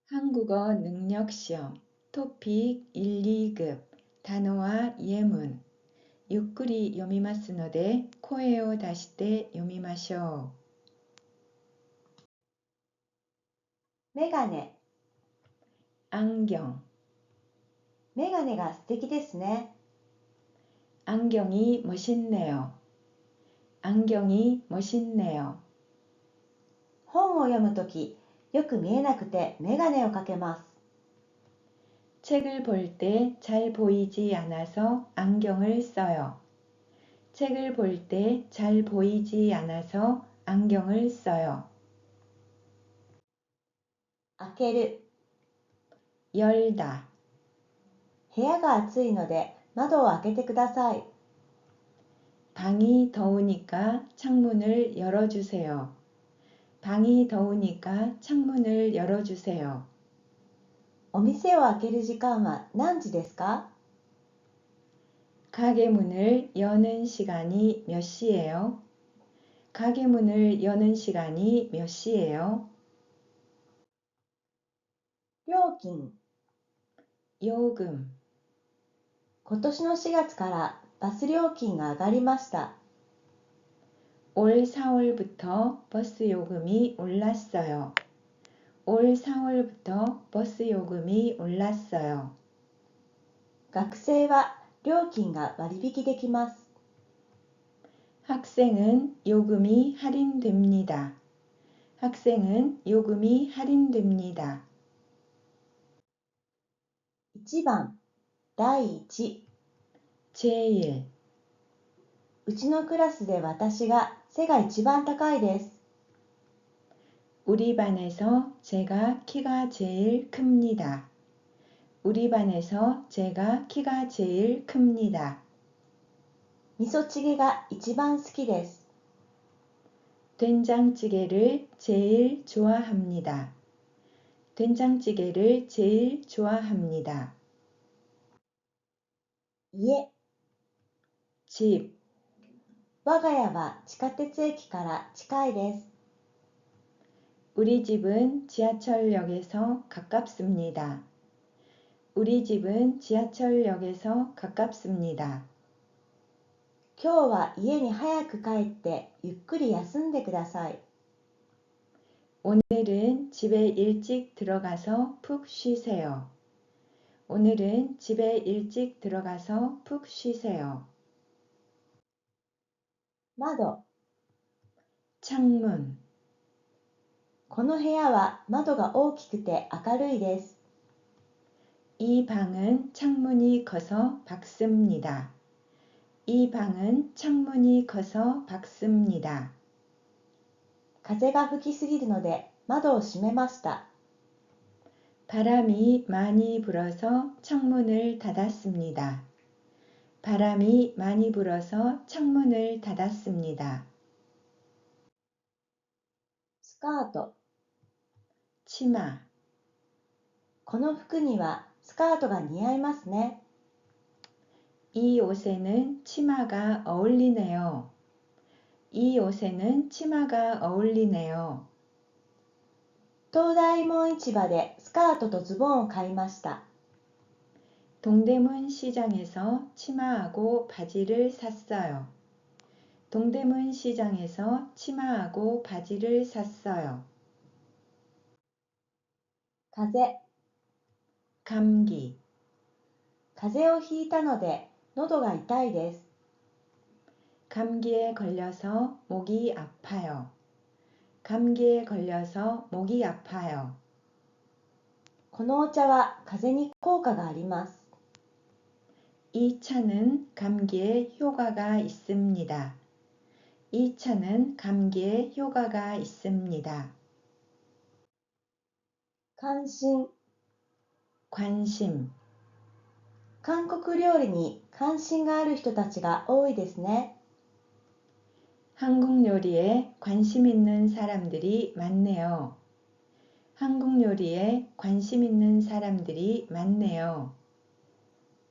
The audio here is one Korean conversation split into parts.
한국어 능력 시험 토픽 1, 2급 단어와 예문 ゆっくり 読みますので声を出して読みましょメガネ、う。안경、メガネが素敵ですね。안경이 멋있네요. 안경이 멋있네요. 本を読むとき、よく見えなくてメガネをかけます。 책을 볼 때 잘 보이지 않아서 안경을 써요. 책을 볼 때 잘 보이지 않아서 안경을 써요. 開ける、 열다, 部屋が暑いので窓を開けてください。 방이 더우니까 창문을 열어주세요. 방이 더우니까 창문을 열어주세요. お店を開ける時間は何時ですか？ 가게 문을 여는 시간이 몇 시예요? 가게 문을 여는 시간이 몇 시예요? 料金、 요금, 今年の4月からバス料金が上がりました。 올 4월부터 버스 요금이 올랐어요. 올 4월부터 버스 요금이 올랐어요. 学生は料金が割引できます。 학생은 요금이 할인됩니다. 학생은 요금이 할인됩니다. 1番、第1、제일, うちのクラスで私が背が一番高いです。 우리 반에서 제가 키가 제일 큽니다. 우리 반에서 제가 키가 제일 큽니다. 味噌チゲが一番好きです。 된장찌개를 제일 좋아합니다. 된장찌개를 제일 좋아합니다. 家、 집, 我が家は地下鉄駅から近いです。 우리 집은 지하철역에서 가깝습니다. 우리 집은 지하철역에서 가깝습니다. 今日は家に早く帰ってゆっくり休んでください。 오늘은 집에 일찍 들어가서 푹 쉬세요. 오늘은 집에 일찍 들어가서 푹 쉬세요. 窓、 창문, この部屋は窓が大きくて明るいです。 이 방은 창문이 커서 밝습니다. 이 방은 창문이 커서 밝습니다. 風が吹きすぎるので窓を閉めました。 바람이 많이 불어서 창문을 닫았습니다. 바람이 많이 불어서 창문을 닫았습니다. スカート、 치마, この服にはスカートが似合いますね。 이 옷에는 치마가 어울리네요. 이 옷에는 치마가 어울리네요. 東大門市場でスカートとズボンを買いました。 동대문 시장에서 치마하고 바지를 샀어요. 동대문 시장에서 치마하고 바지를 샀어요. 風、 감기, 風邪をひいたので喉が痛いです。 감기에 걸려서 목이 아파요. 감기에 걸려서 목이 아파요. このお茶は風邪に効果があります。 이 차는 감기에 효과가 있습니다. 이 차는 감기에 효과가 있습니다. 関心、 관심, 韓国料理に関心がある人たちが多いですね。 한국 요리에 관심 있는 사람들이 많네요. 한국 요리에 관심 있는 사람들이 많네요.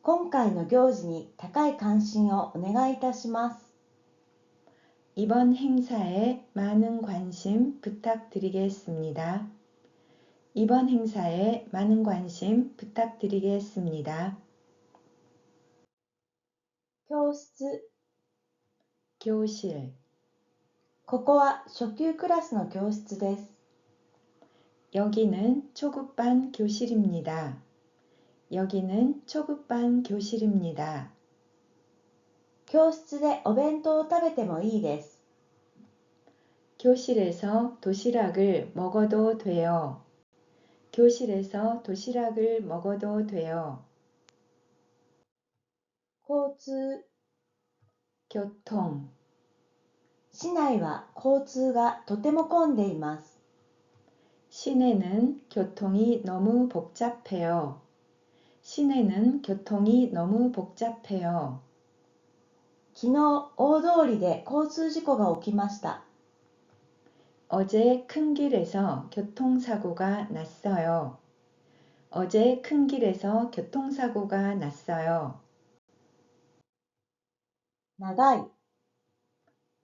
今回の行事に高い関心をお願いいたします。 이번 행사에 많은 관심 부탁드리겠습니다. 이번 행사에 많은 관심 부탁드리겠습니다. 教室。 교실. ここは初級クラスの教室です。 여기는 초급반 교실입니다. 여기는 초급반 교실입니다. 教室でお弁当を食べてもいいです。 교실에서 도시락을 먹어도 돼요. 교실에서 도시락을 먹어도 돼요. 交通。 교통. 市内は交通がとても混んでいます。 시내는 교통이 너무 복잡해요. 시내는 교통이 너무 복잡해요. 昨日大通りで交通事故が起きました。 어제 큰 길에서 교통사고가 났어요. 어제 큰 길에서 교통사고가 났어요. 長い。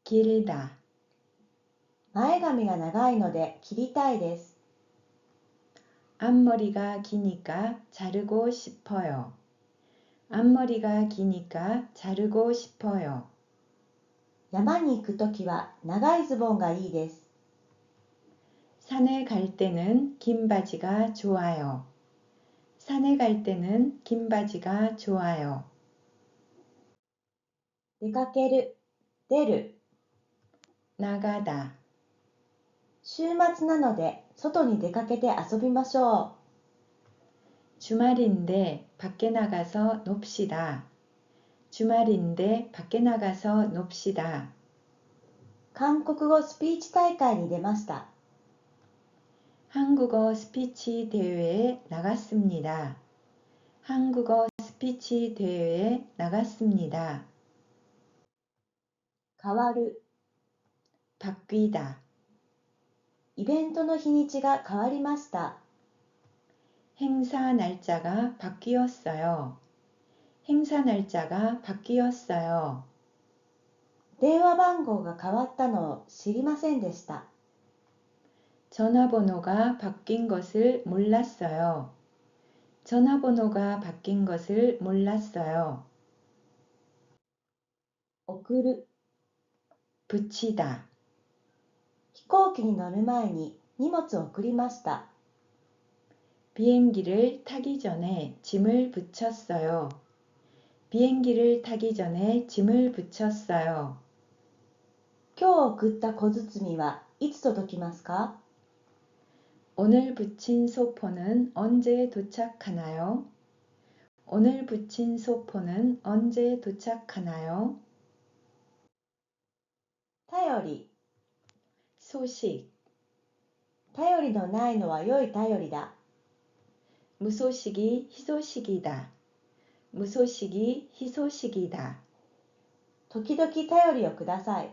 길다. 前髪が長いので切りたいです。 앞머리가 기니까 자르고 싶어요. 앞머리가 기니까 자르고 싶어요. 山に行くときは長いズボンがいいです。 산에 갈 때는 긴 바지가 좋아요. 산에 갈 때는 긴 바지가 좋아요. 出かける。出る。 나가다. 週末なので外に出かけて遊びましょ 주말인데 밖에 나가서 놉시다. 주말인데 밖에 나가서 놉시다. う。韓国語スピーチ大会に出ました。 한국어 스피치 대회에 나갔습니다. 한국어 스피치 대회에 나갔습니다. 変わる。 바뀌다. イベントの日にちが変わりました。 행사 날짜가 바뀌었어요. 행사 날짜가 바뀌었어요. 電話番号が変わったのを知りませんでした。 전화번호가 바뀐 것을 몰랐어요. 전화번호가 바뀐 것을 몰랐어요. 送る。 붙이다. 飛行機に乗る前に荷物を送りました。 비행기를 타기 전에 짐을 붙였어요. 비행기를 타기 전에 짐을 붙였어요. 今日送った小包はいつ届きますか？ 오늘 붙인 소포는 언제 도착하나요? 오늘 붙인 소포는 언제 도착하나요? 頼り。 소식. 頼りのないのは良い頼りだ。 무소식이 희소식이다. 무소식이 희소식이다. 時々頼りをください。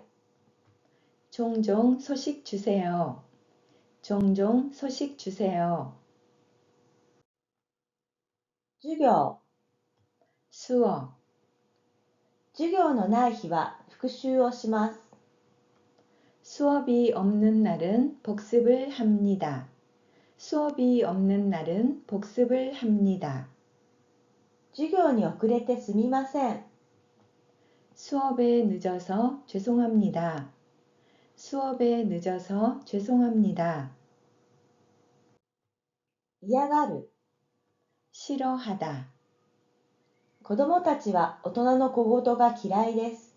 종종 소식 주세요. 종종 소식 주세요. 授業。 수업. 授業のない日は復習をします。 수업이 없는 날은 복습을 합니다. 수업이 없는 날은 복습을 합니다. 授業に遅れてすみません。 수업에 늦어서 죄송합니다. 수업에 늦어서 죄송합니다. 嫌がる。 싫어하다. 子供たちは大人の小言が嫌いです。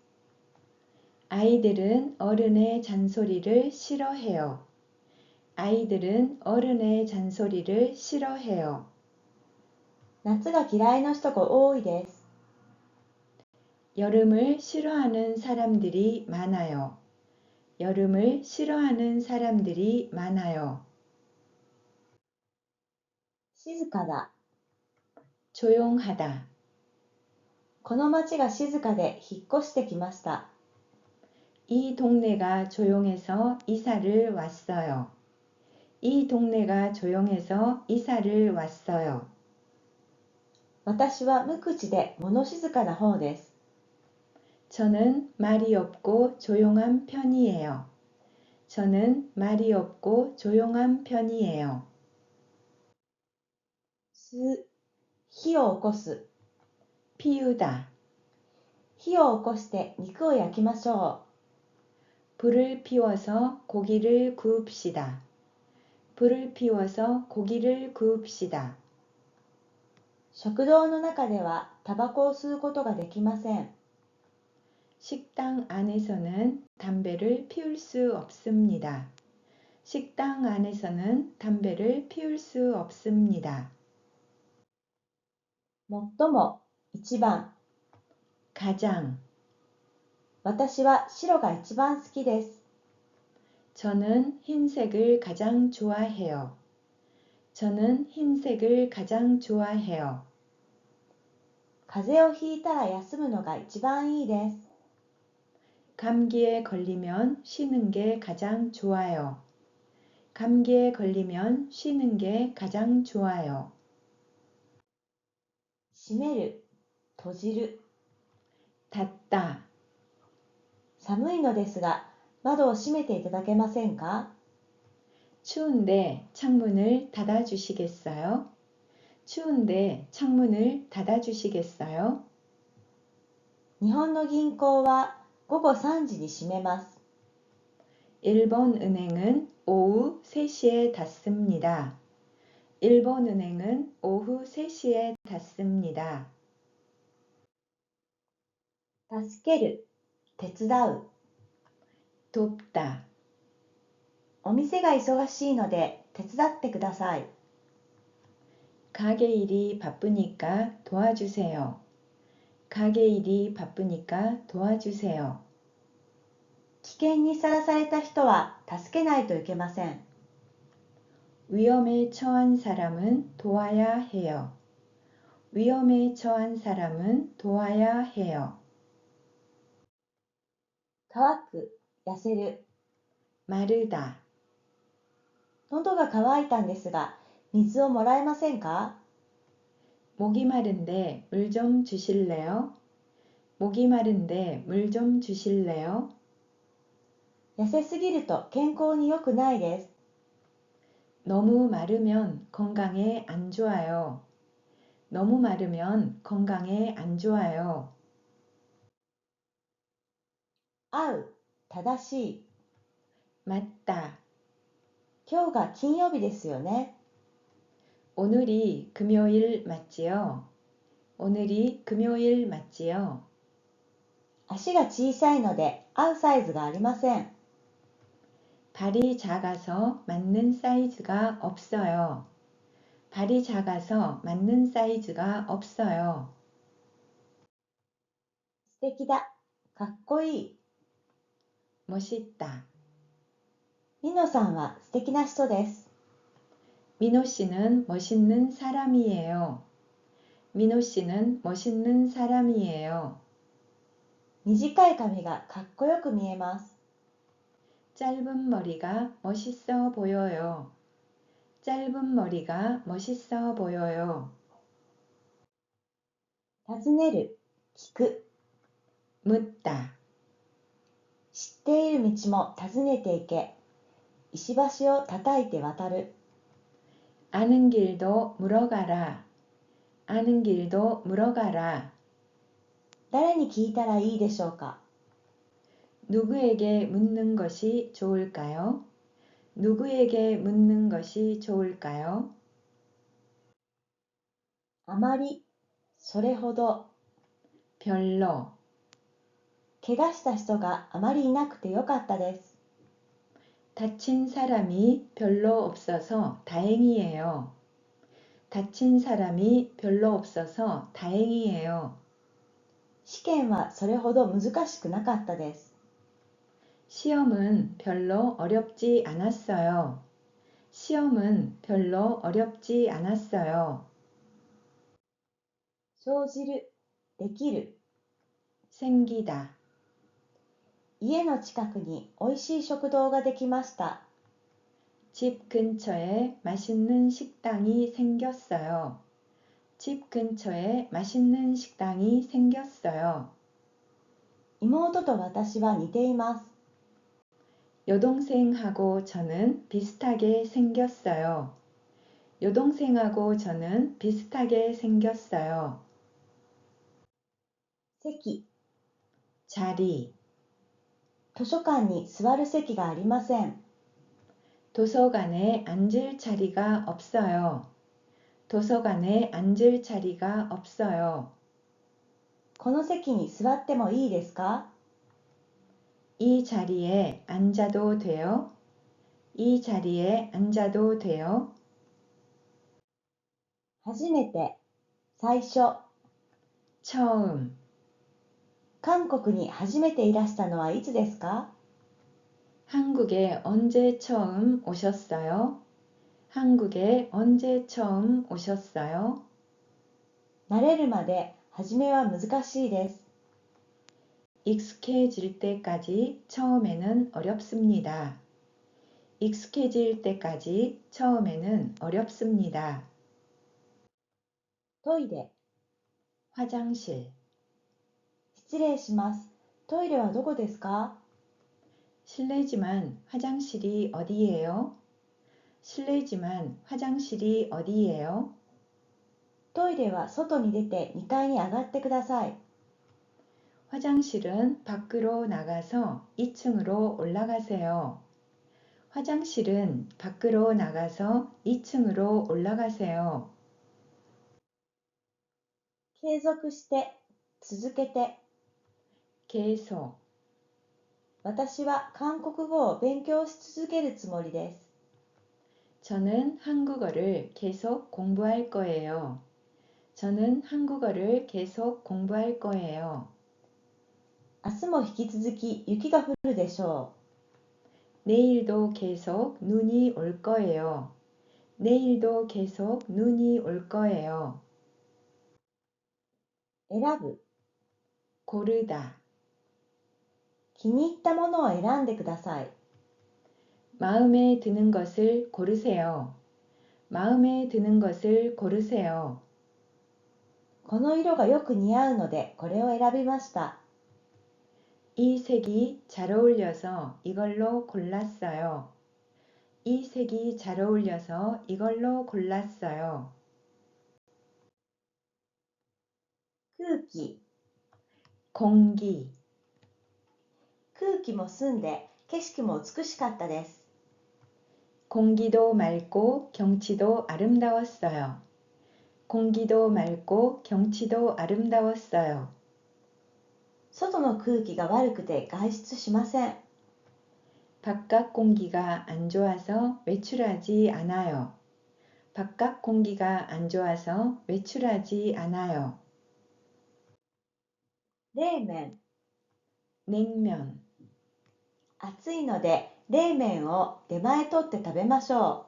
아이들은 어른의 잔소리를 싫어해요. 아이들은 어른의 잔소리를 싫어해요. 夏が嫌いな人が多いです。 여름을 싫어하는 사람들이 많아요. 여름을 싫어하는 사람들이 많아요. 静かだ。 조용하다. この町が静かで引っ越してきました。 이 동네가 조용해서 이사를 왔어요. 이 동네가 조용해서 이사를 왔어요. 私は無口で物静かな方です。 저는 말이 없고 조용한 편이에요. 저는 말이 없고 조용한 편이에요. す、火を起こす。 피우다, 火を起こして肉を焼きましょ 불을 피워서 고기를 구웁시다. 불을 피워서 고기를 구웁시다. う。食堂の中ではタバコを吸うことができません。 식당 안에서는 담배를 피울 수 없습니다. 식당 안에서는 담배를 피울 수 없습니다. 最も、一番。 가장, 私は白が一番好きです。 저는 흰색을 가장 좋아해요. 저는 흰색을 가장 좋아해요. 風邪をひいたら休むのが一番いいです。 감기에 걸리면 쉬는 게 가장 좋아요. 감기에 걸리면 쉬는 게 가장 좋아요. 閉める、閉じる。 닫다, 寒いのですが、窓を閉めていただけませんか？ 추운데 창문을 닫아주시겠어요? 추운데 창문을 닫아주시겠어요? 日本の銀行は午後3時に閉めます。 일본 은행은 오후 3시에 닫습니다. 일본 은행은 오후 3시에 닫습니다. 助ける、手伝う。 돕다, お店が忙しいので手伝ってください。 가게 일이 바쁘니까 도와주세요. 가게 일이 바쁘니까 도와주세요. 危険にさらされた人は助けないといけません。 위험에 처한 사람은 도와야 해요. 위험에 처한 사람은 도와야 해요. 乾く、痩せる。 마르다, 喉が渇いたんですが、水をもらえませんか？ 목이 마른데 물 좀 주실래요? 목이 마른데 물 좀 주실래요? 痩せすぎると健康に良くないです。 너무 마르면 건강에 안 좋아요. 너무 마르면 건강에 안 좋아요. 会う、正しい。 맞다. 今日が金曜日ですよね。 오늘이 금요일 맞지요? 오늘이 금요일 맞지요? 足が小さいので合うサイズがありません。 발이 작아서 맞는 사이즈가 없어요. 발이 작아서 맞는 사이즈가 없어요. 素敵だ、かっこいい。 멋있다. ミノさんは素敵な人です。 민호 씨는 멋있는 사람이에요. 민호 씨는 멋있는 사람이에요. 短い髪がかっこよく見えます。 짧은 머리가 멋있어 보여요. 짧은 머리가 멋있어 보여요. 尋ねる、聞く。 묻다. 知っている道も尋ねていけ。石橋を叩いて渡る。 아는 길도 물어가라. 아는 길도 물어가라. 誰に聞いたらいいでしょうか？ 누구에게 묻는 것이 좋을까요? 누구에게 묻는 것이 좋을까요? あまり、それほど。 별로. 怪我した人があまりいなくてよかったです。 다친 사람이 별로 없어서 다행이에요. 다친 사람이 별로 없어서 다행이에요. 試験はそれほど難しくなかったです。 시험은 별로 어렵지 않았어요. 시험은 별로 어렵지 않았어요. 生じる、できる。 생기다. 家の近くにおいしい食堂ができました。 집 근처에 맛있는 식당이 생겼어요. 집 근처에 맛있는 식당이 생겼어요. 妹と私は似ています。 여동생하고 저는 비슷하게 생겼어요. 여동생하고 저는 비슷하게 생겼어요. 席、 자리, 図書館に座る席がありません。 도서관에 앉을 자리가 없어요. 도서관에 앉을 자리가 없어요. この席に座ってもいいですか？ 이 자리에 앉아도 돼요? 이 자리에 앉아도 돼요? 初めて、最初。 처음, 韓国に初めていらしたのはいつですか？ 한국에 언제 처음 오셨어요? 한국에 언제 처음 오셨어요? 慣れるまで初めは難しいです。 익숙해질 때까지 처음에는 어렵습니다. 익숙해질 때까지 처음에는 어렵습니다. トイレ、 화장실, 失礼します。トイレはどこですか？ 실례지만 화장실이 어디예요? 실례지만 화장실이 어디예요? トイレは外に出て2階に上がってください。 화장실은 밖으로 나가서 2층으로 올라가세요. 화장실은 밖으로 나가서 2층으로 올라가세요. 継続して、続けて。 계속, 私は韓国語を勉強し続けるつもりです。 저는 한국어를 계속 공부할 거예요. 저는 한국어를 계속 공부할 거예요. 明日も引き続き雪が降るでしょ 내일도 계속 눈이 올 거예요. 내일도 계속 눈이 올 거예요. う。選ぶ、 고르다, 気に入ったものを選んでください。 마음에 드는 것을 고르세요. 마음에 드는 것을 고르세요. この色がよく似合うのでこれを選びました。 이 색이 잘 어울려서 이걸로 골랐어요. 이 색이 잘 어울려서 이걸로 골랐어요. 空気、 공기, 空気も澄んで景色も美しかったです。 공기도 맑고 경치도 아름다웠어요. 공기도 맑고 경치도 아름다웠어요. 外の空気が悪くて外出しません。 바깥 공기가 안 좋아서 외출하지 않아요. 바깥 공기가 안 좋아서 외출하지 않아요. 冷麺、 냉면, 暑いので冷麺を出前取って食べましょ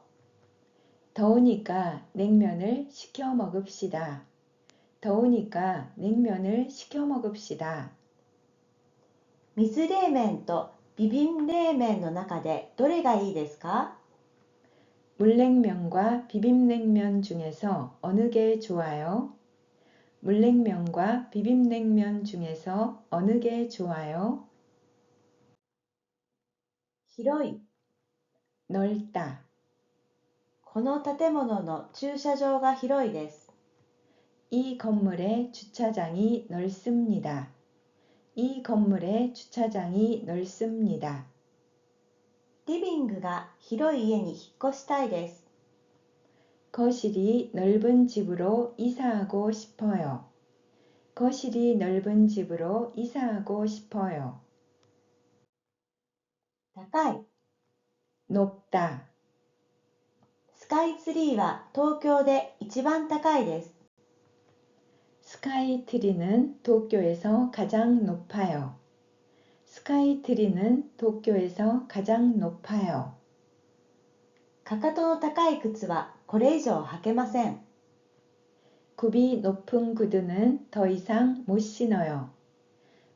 더우니까 냉면을 시켜 먹읍시다. 더우니까 냉면을 시켜 먹읍시다. う。水冷麺とビビン冷麺の中でどれがいいですか？ 물냉면과 비빔냉면 중에서 어느 게 좋아요? 물냉면과 비빔냉면 중에서 어느 게 좋아요? 広い。 넓다. この建物の駐車場が広いです。 이 건물의 주차장이 넓습니다. 이 건물의 주차장이 넓습니다. リビングが広い家に引っ越したいです。 거실이 넓은 집으로 이사하고 싶어요. 거실이 넓은 집으로 이사하고 싶어요. 高い。 높다. スカイツリーは東京で一番高いです。 스카이트리는 도쿄에서 가장 높아요. 스카이트리는 도쿄에서 가장 높아요. かかとの高い靴はこれ以上履けません。 굽이 높은 구두는 더 이상 못 신어요.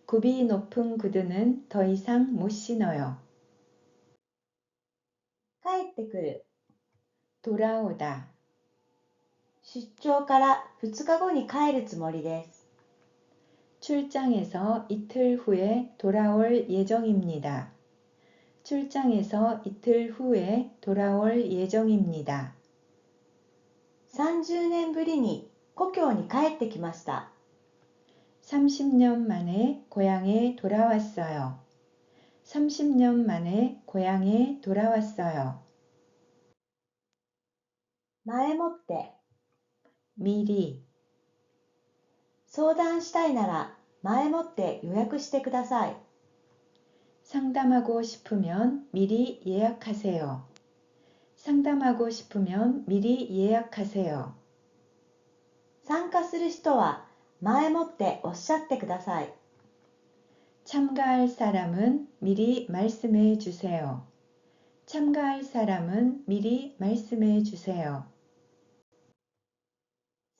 굽이 높은 구두는 더 이상 못 신어요. 帰ってくる。 돌아오다. 出張から2日後に帰るつもりです。 출장에서 이틀 후에 돌아올 예정입니다. 출장에서 이틀 후에 돌아올 예정입니다. 30年ぶりに故郷に帰ってきました。 30년 만에 고향에 돌아왔어요. 30년 만에 고향에 돌아왔어요. 前もって、 미리, 相談したいなら前もって予約してください。 상담하고 싶으면 미리 예약하세요. 상담하고 싶으면 미리 예약하세요. 参加する人は前もっておっしゃってください。 참가할 사람은 미리 말씀해 주세요. 참가할 사람은 미리 말씀해 주세요.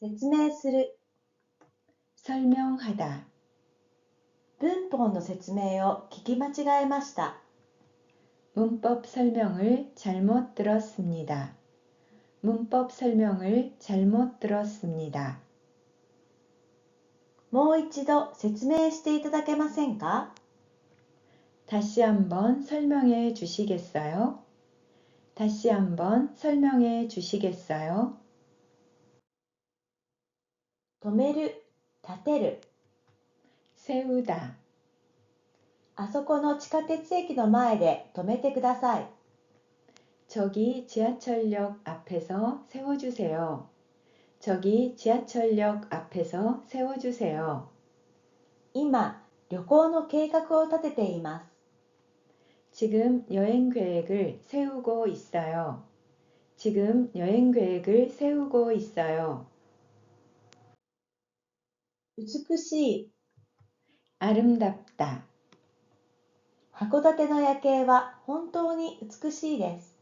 説明する、 설명하다. 文法の説明を聞き間違えました。 문법 설명을 잘못 들었습니다. 문법 설명을 잘못 들었습니다. もう一度説明していただけませんか？ 다시 한번 설명해 주시겠어요? 다시 한번 설명해 주시겠어요? 止める、立てる。 세우다. あそこの地下鉄駅の前で止めてください。 저기 지하철역 앞에서 세워주세요. 저기 지하철역 앞에서 세워주세요. 今、旅行の計画を立てています。 지금 여행 계획을 세우고 있어요. 지금 여행 계획을 세우고 있어요. 美しい。 아름답다. 函館の夜景は本当に美しいです。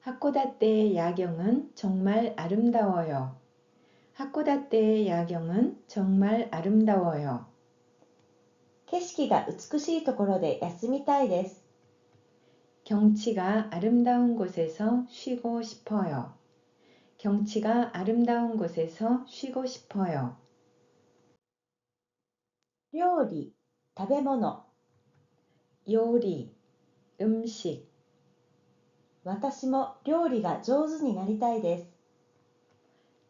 하코다테의 야경은 정말 아름다워요. 하코다테의 야경은 정말 아름다워요. 景色が美しいところで休みたいです。 경치가 아름다운 곳에서 쉬고 싶어요. 경치가 아름다운 곳에서 쉬고 싶어요. 料理、食べ物。 요리, 음식. 私も料理が上手になりたいです。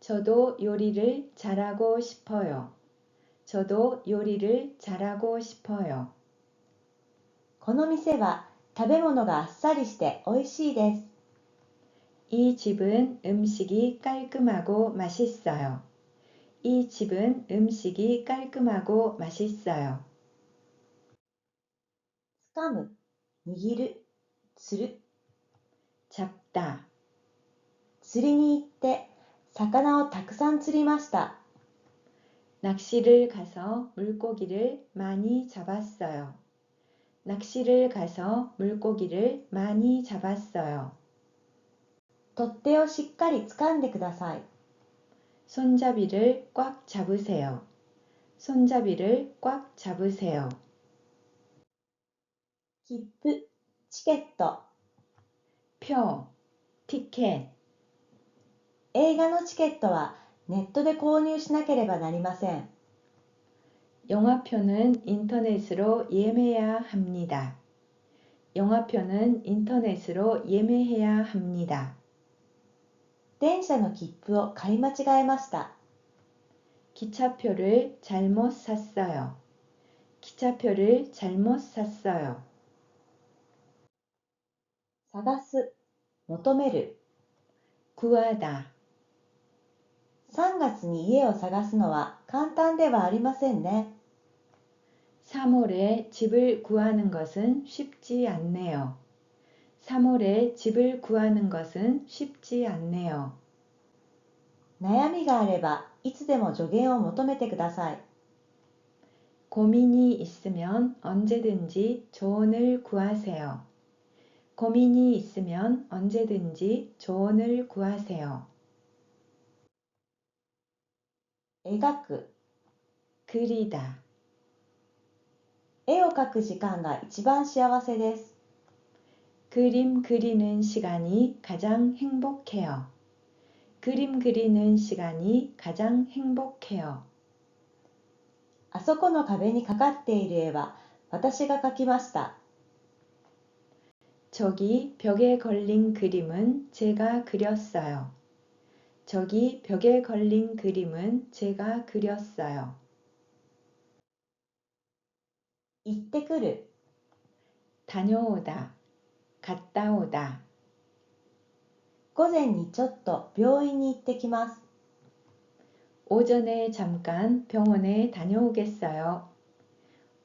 저도 요리를 잘하고 싶어요. 저도 요리를 잘하고 싶어요. この店は食べ物があっさりして美味しいです。 이 집은 음식이 깔끔하고 맛있어요. 이 집은 음식이 깔끔하고 맛있어요. つかむ、握る、釣る。 잡다. 釣りに行って魚をたくさん釣りました。 낚시를 가서 물고기를 많이 잡았어요. 낚시를 가서 물고기를 많이 잡았어요. 取っ手をしっかり掴んでください。 손잡이를 꽉 잡으세요. 손잡이를 꽉 잡으세요. 切符、チケット。 표, 티켓. 映画のチケットはネットで購入しなければなりません。 영화표는 인터넷으로 예매해야 합니다. 영화표는 인터넷으로 예매해야 합니다. 電車の切符を買い間違えました。 기차표를 잘못 샀어요. 기차표를 잘못 샀어요. 探す、求める。 구하다. 3月に家を探すのは簡単ではありませんね。 3월에 집을 구하는 것은 쉽지 않네요. 3월에 집을 구하는 것은 쉽지 않네요. 悩みがあればいつでも助言を求めてください。 고민이 있으면 언제든지 조언을 구하세요. 고민이 있으면 언제든지 조언을 구하세요. 描く、 그리다. 絵を描く時間が一番幸せです。 그림 그리는 시간이 가장 행복해요. 그림 그리는 시간이 가장 행복해요. あそこの壁にかかっている絵は私が描きました。 저기 벽에 걸린 그림은 제가 그렸어요. 저기 벽에 걸린 그림은 제가 그렸어요. 行ってくる、 다녀오다, 갔다 오다. 午前にちょっと病院に行ってきます。 오전에 잠깐 병원에 다녀오겠어요.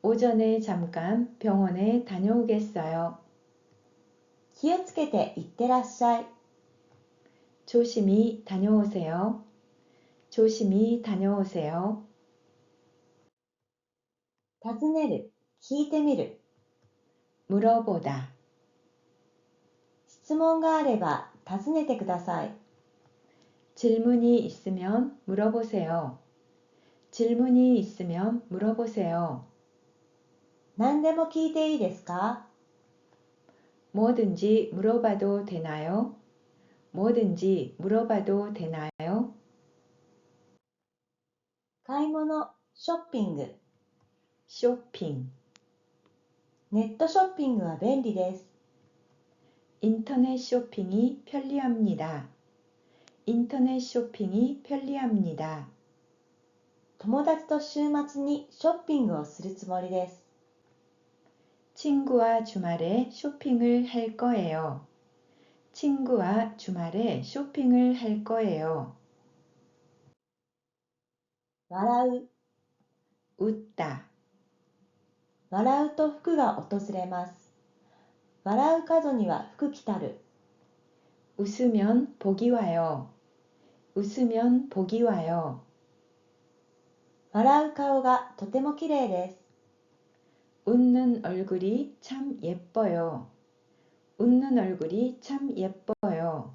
오전에 잠깐 병원에 다녀오겠어요. 気をつけて行ってらっしゃい。 조심히 다녀오세요. 조심히 다녀오세요. 尋ねる、聞いてみる。 물어보다. 質問があれば尋ねてください。 질문이 있으면 물어보세요. 질문이 있으면 물어보세요. 何でも聞いていいですか？ 뭐든지 물어봐도 되나요? 뭐든지 물어봐도 되나요? 買い物、ショッピング。 쇼핑. ネットショッピングは便利です。 인터넷 쇼핑이 편리합니다. 인터넷 쇼핑이 편리합니다. 友達と週末にショッピングをするつもりです。 친구와 주말에 쇼핑을 할 거예요. 친구와 주말에 쇼핑을 할 거예요. 笑う。 웃다. 笑うと福が訪れます。笑う角には福来たる。 웃으면 복이 와요. 웃으면 복이 와요. 笑う顔がとてもきれいです。 웃는 얼굴이 참 예뻐요. 웃는 얼굴이 참 예뻐요.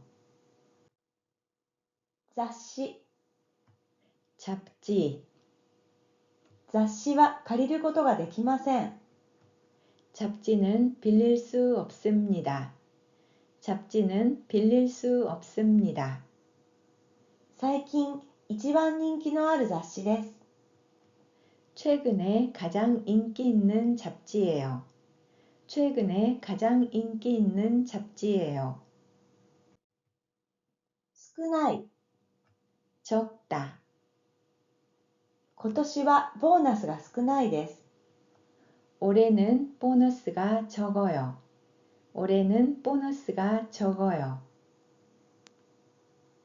雑誌。 잡지. 雑誌は借りることができません。 잡지는 빌릴 수 없습니다. 잡지는 빌릴 수 없습니다. 最近一番人気のある雑誌です。 최근에 가장 인기 있는 잡지예요. 최근에 가장 인기 있는 잡지예요. 少ない。 적다. 今年はボーナスが少ないです。 올해는 보너스가 적어요. 올해는 보너스가 적어요.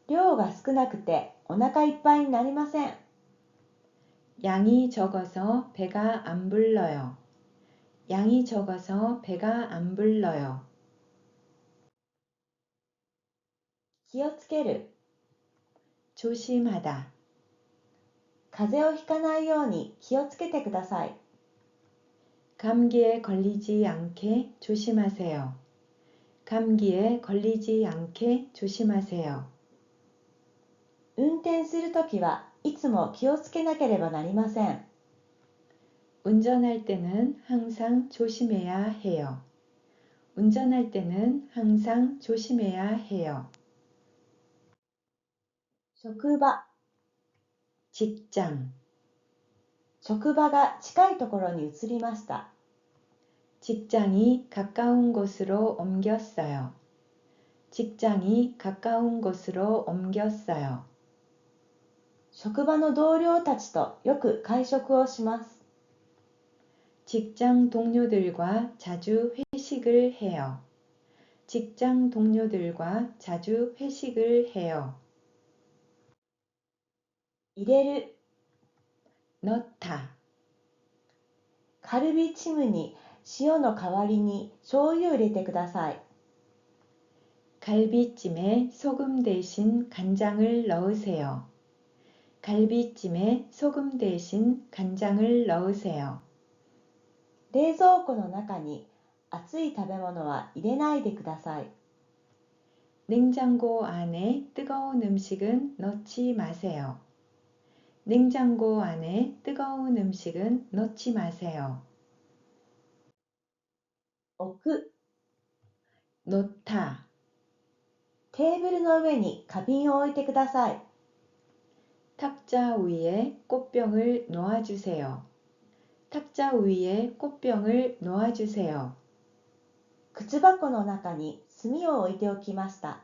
量が少なくてお腹いっぱいになりません。 양이 적어서 배가 안 불러요. 양이 적어서 배가 안 불러요. 気をつける。 조심하다. 風邪をひかないように気をつけてください。 감기에 걸리지 않게 조심하세요. 감기에 걸리지 않게 조심하세요. 運転するときはいつも気をつけなければなりません。 운전할 때는 항상 조심해야 해요. 운전할 때는 항상 조심해야 해요. 職場。 직장. 職場が近いところに移りました。 직장이 가까운 곳으로 옮겼어요. 직장이 가까운 곳으로 옮겼어요. 職場の同僚たちとよく会食をします。 직장 동료들과 자주 회식을 해요. 직장 동료들과 자주 회식을 해요. 入れる。 넣다. カルビチムに塩の代わりに醤油を入れてください。 갈비찜에 소금 대신 간장을 넣으세요. 갈비찜에 소금 대신 간장을 넣으세요. 冷蔵庫の中に熱い食べ物は入れないでください。 냉장고 안에 뜨거운 음식은 넣지 마세요. 냉장고 안에 뜨거운 음식은 넣지 마세요. 置く。 놓다. テーブルの上に花瓶を置いてください。 탁자 위에 꽃병을 놓아주세요. 탁자 위에 꽃병을 놓아주세요. 靴箱の中に炭を置いておきました。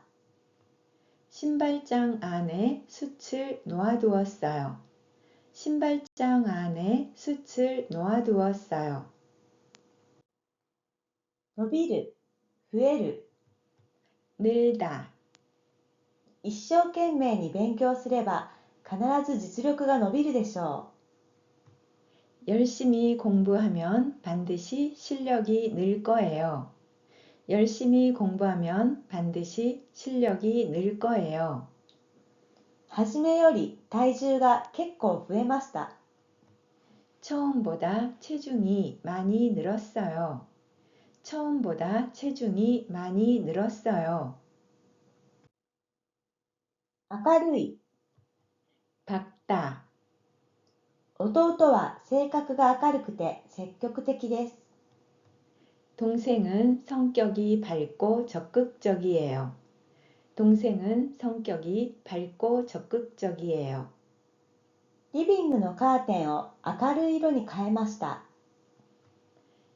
신발장 안에 숯을 놓아두었어요. 신발장 안에 숯을 놓아두었어요. 伸びる、増える。 늘다, 一生懸命に勉強すれば必ず実力が伸びるでしょ 열심히 공부하면 반드시 실력이 늘 거예요. 열심히 공부하면 반드시 실력이 늘 거예요. う。初めより体重が結構増えました。 처음보다 체중이 많이 늘었어요. 처음보다 체중이 많이 늘었어요. 明るい。 밝다, 弟は性格が明るくて積極的です。 동생은 성격이 밝고 적극적이에요. 동생은 성격이 밝고 적극적이에요. リビングのカーテンを明るい色に変えました。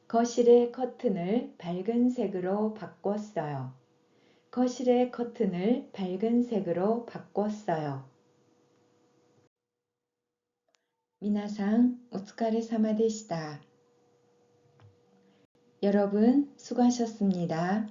거실의 커튼을 밝은 색으로 바꿨어요. 거실의 커튼을 밝은 색으로 바꿨어요. 皆さん、お疲れ様でした。여러분, 수고하셨습니다.